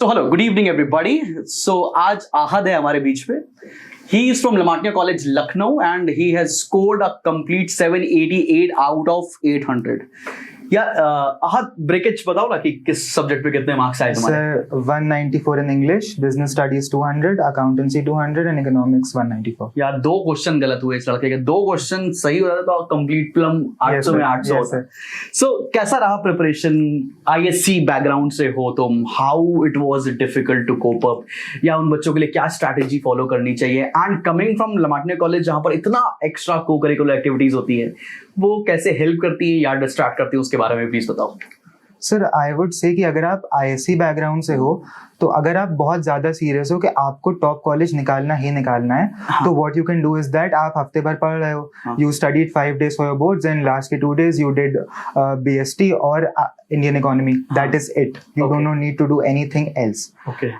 तो hello, good evening everybody. So आज आहद है हमारे बीच में। He is from La Martiniere college Lucknow and he has scored a complete 788 out of 800। यार आहद, ब्रेकेज बताओ ना कि किस सब्जेक्ट पे कितने मार्क्स आए तुम्हारे? Sir 194 in English, business studies 200, accountancy 200 and economics 194। यार 2 क्वेश्चन गलत हुए इस लड़के के। 2 क्वेश्चन सही हो जाता तो कंप्लीट प्लम 800 में 800 होता। सो कैसा रहा प्रिपरेशन? आईएससी बैकग्राउंड से हो तुम, how it was difficult to cope up, या उन बच्चों के लिए क्या स्ट्रैटेजी फॉलो करनी चाहिए? And coming from La Martiniere college जहां पर इतना एक्स्ट्रा को करिकुलर एक्टिविटीज होती है, वो कैसे हेल्प करती है या डिस्ट्रैक्ट करती है, उसके बारे में प्लीज बताओ। सर आई वुड से कि अगर आप आईएससी बैकग्राउंड से हो तो अगर आप बहुत ज्यादा सीरियस हो कि आपको टॉप कॉलेज निकालना ही निकालना है, तो what you can do is that आप हफ्ते भर पढ़ रहे हो, you studied 5 days for your boards and last के 2 days यू डिड बीएसटी और Indian economy, that is it, you don't need to do anything else.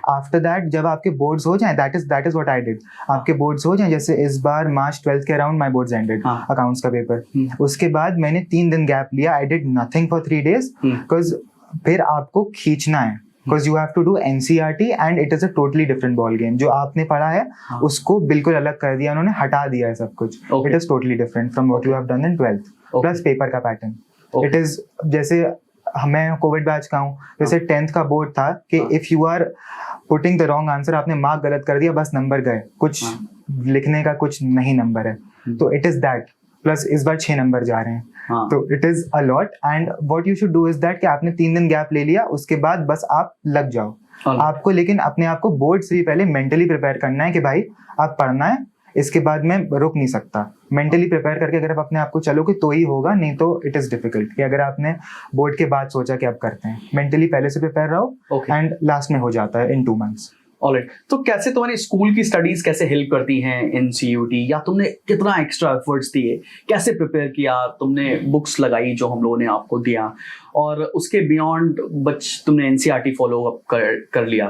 After that जब आपके बोर्ड्स हो जाएं, that is what I did, आपके boards हो जाएं, जैसे इस बार मार्च 12th के around my boards ended, accounts का पेपर, उसके बाद मैंने 3 दिन गैप लिया, I did nothing for 3 days because फिर आपको खींचना है, because you have to do NCERT and it is a totally different ball game। जो आपने पढ़ा है उसको बिल्कुल अलग कर दिया उन्होंने, हटा दिया है सब कुछ। It is totally different from what you have done in 12th plus paper का पैटर्न। It is जैसे मैं कोविड बैच का हूँ, जैसे 10th का बोर्ड था कि if you are putting the wrong answer, आपने मार्क गलत कर दिया, बस नंबर गए, कुछ लिखने का कुछ नहीं नंबर है, तो it is that प्लस इस बार 6 नंबर जा रहे हैं, तो it is a lot. And what you should do is that कि आपने 3 दिन गैप ले लिया, उसके बाद बस आप लग जाओ। आपको लेकिन अपने आप को बोर्ड से भी पहले मेंटली प्रिपेयर करना है कि भाई आप पढ़ना है, इसके बाद मैं रुक नहीं सकता। मेंटली प्रिपेयर करके अगर आप अपने आप को चलोगे तो ही होगा, नहीं तो इट इज डिफिकल्ट कि अगर आपने बोर्ड के बाद सोचा कि आप करते हैं, मेंटली पहले से प्रिपेयर रहो एंड लास्ट में हो जाता है इन 2 months। ऑलराइट, तो कैसे तुम्हारी स्कूल की स्टडीज कैसे हेल्प करती हैं इन CUT, या तुमने कितना एक्स्ट्रा एफर्ट्स दिए, कैसे प्रिपेयर किया तुमने, बुक्स लगाई जो हम लोगों ने आपको दिया, और उसके बियॉन्ड तुमने NCERT फॉलो अप कर लिया?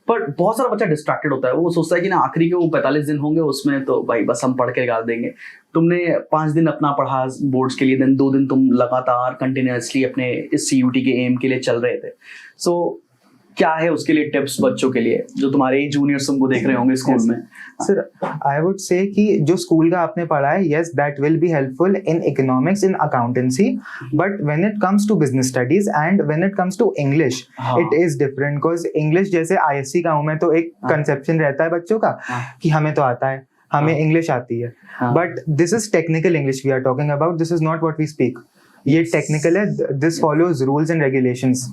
पर बहुत सारा बच्चा डिस्ट्रैक्टेड होता है, वो सोचता है कि ना आखिरी के वो 45 दिन होंगे उसमें तो भाई बस हम पढ़ के निकाल देंगे। तुमने 5 दिन अपना पढ़ा बोर्ड्स के लिए, देन 2 दिन तुम लगातार कंटिन्यूअसली अपने इस CUT के एम के लिए चल रहे थे। सो क्या है उसके लिए टिप्स बच्चों के लिए जो तुम्हारे जूनियर्स तुमको देख रहे होंगे स्कूल में? सर आई वुड से कि जो स्कूल का आपने पढ़ा है, yes that will be helpful in economics, in accountancy, but when it comes to business studies and when it comes to English, it is different. Because English जैसे ISC का हूं मैं, तो एक कंसेप्शन रहता है बच्चों का कि हमें तो आता है, हमें इंग्लिश आती है, but this is technical English we are talking about, this is not what we speak. ये टेक्निकल है, this follows rules and regulations,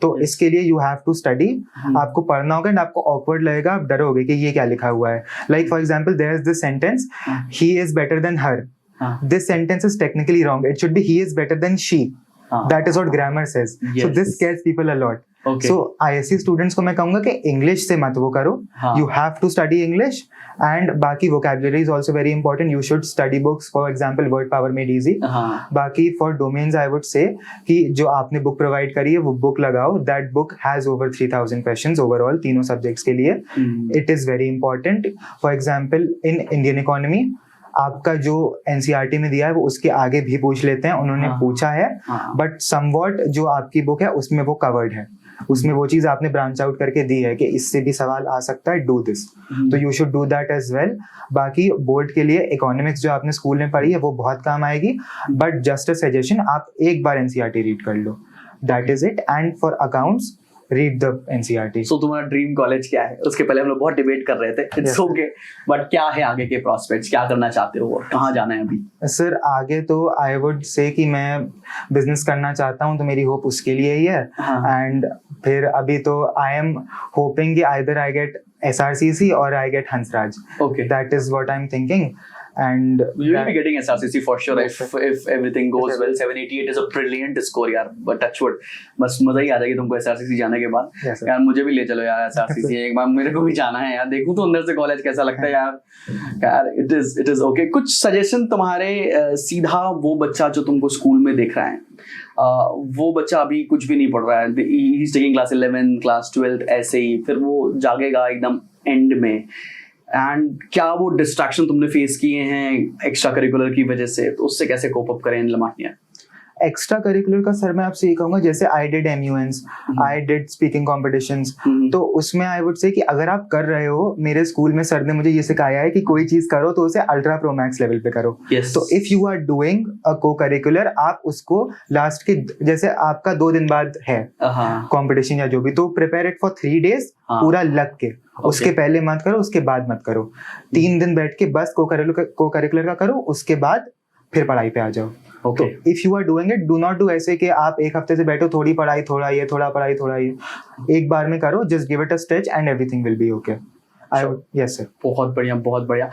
तो इसके लिए यू हैव टू स्टडी, आपको पढ़ना होगा एंड आपको ऑकवर्ड लगेगा, आप डरोगे कि ये क्या लिखा हुआ है। Like for example there is this sentence, he is better than her, this sentence is technically wrong, it should be he is better than she, that is what grammar says, so this scares people a lot. So ISC students को मैं कहूंगा कि English से मत वो करो, you have to study English and बाकी vocabulary is also very important, you should study books, for example word power made easy। बाकी for domains I would say कि जो आपने बुक प्रोवाइड करी है वो बुक लगाओ, that book has over 3000 questions overall तीनों सब्जेक्ट्स के लिए, it is very important। for example in Indian economy आपका जो NCERT में दिया है वो उसके आगे भी पूछ लेते हैं, उन्होंने पूछा है, बट समवॉट जो आपकी बुक है उसमें वो कवर्ड है, उसमें वो चीज आपने ब्रांच आउट करके दी है कि इससे भी सवाल आ सकता है, डू दिस, तो you should do that as well. बाकी बोर्ड के लिए इकोनॉमिक्स जो आपने स्कूल में पढ़ी है वो बहुत काम आएगी, बट जस्ट अ सजेशन, आप एक बार NCERT रीड कर लो, that is it. And for accounts read the NCERT। सो तुम्हारा ड्रीम कॉलेज क्या है? उसके पहले हम लोग बहुत डिबेट कर रहे थे, इट्स ओके, बट क्या है आगे के प्रोस्पेक्ट्स, क्या करना चाहते हो, कहाँ जाना है अभी? सर आगे तो आई वुड से कि मैं बिजनेस करना चाहता हूँ, तो मेरी होप उसके लिए ही है। एंड फिर अभी तो आई एम होपिंग कि either I get SRCC or I get Hansraj। Okay, that is what I'm thinking। And you will be getting SRCC for sure if everything goes well। 788 is a brilliant score यार, but touch wood, बस मजा ही आ जाएगी तुमको SRCC जाने के बाद। यार मुझे भी ले चलो यार SRCC, एक बार मेरे को भी जाना है यार, देखूं तो अंदर से कॉलेज कैसा लगता है यार। It is okay. कुछ सजेशन तुम्हारे, सीधा वो बच्चा जो तुमको स्कूल में देख रहा है, वो बच्चा अभी कुछ भी नहीं पढ़ रहा है, he is taking class 11 class 12 ऐसे ही, फिर वो जागेगा एकदम एंड में, एंड क्या वो डिस्ट्रैक्शन तुमने फेस किए हैं एक्स्ट्रा करिकुलर की वजह से, तो उससे कैसे कोप अप करें इन लमाटिया? एक्स्ट्रा करिकुलर का सर मैं आपसे ये कहूंगा, जैसे I did MUNs, I did speaking competitions, तो उसमें आई वुड से कि अगर आप कर रहे हो, मेरे स्कूल में सर ने मुझे ये सिखाया है कि कोई चीज करो तो उसे अल्ट्रा प्रो मैक्स लेवल पे करो। तो if you are doing a co curricular, आप उसको लास्ट के, जैसे आपका 2 दिन बाद है कॉम्पिटिशन या जो भी, तो प्रिपेयर इट फॉर 3 days पूरा लग के। उसके पहले मत करो, उसके बाद मत करो। 3 दिन बैठ के बस को करिकुलर का करो, उसके बाद फिर पढ़ाई पे आ जाओ। तो if you are doing it, do not do ऐसे कि आप एक हफ्ते से बैठो, थोड़ी पढ़ाई थोड़ा ये, थोड़ा पढ़ाई थोड़ा ये, एक बार में करो। Just give it a stretch and everything will be okay. Yes sir. बहुत बढ़िया, बहुत बढ़िया।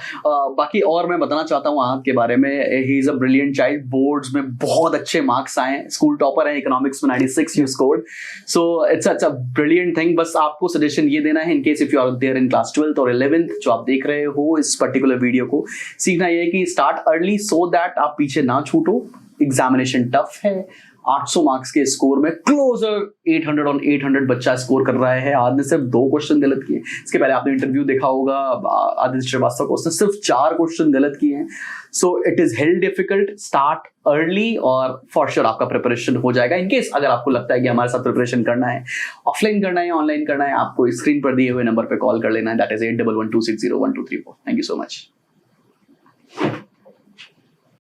बाकी और मैं बताना चाहता हूँ आहत के बारे में, he is a brilliant child. Boards में बहुत अच्छे मार्क्स आए हैं, स्कूल टॉपर है, इकोनॉमिक्स में 96 you scored, so it's a brilliant thing. बस आपको सजेशन ये देना है, in case if you are there in class 12th और 11th, जो आप देख रहे हो इस पर्टिकुलर वीडियो को, सीखना ये है कि स्टार्ट अर्ली सो दैट आप पीछे ना छूटो। एग्जामिनेशन टफ है, 800 मार्क्स के स्कोर में क्लोजर 800 on 800 बच्चा स्कोर कर रहा है। आज ने सिर्फ 2 क्वेश्चन गलत किए। इसके पहले आपने इंटरव्यू देखा होगा आदित्य श्रीवास्तव को, उसने सिर्फ 4 क्वेश्चन गलत किए हैं। So it is hello difficult, start early और फॉर श्योर आपका प्रिपरेशन हो जाएगा। इनकेस अगर आपको लगता है कि हमारे साथ प्रिपरेशन करना है, ऑफलाइन करना है, ऑनलाइन करना है, आपको स्क्रीन पर दिए हुए नंबर पर कॉल कर लेना है, that is 8112601234। Thank you so much.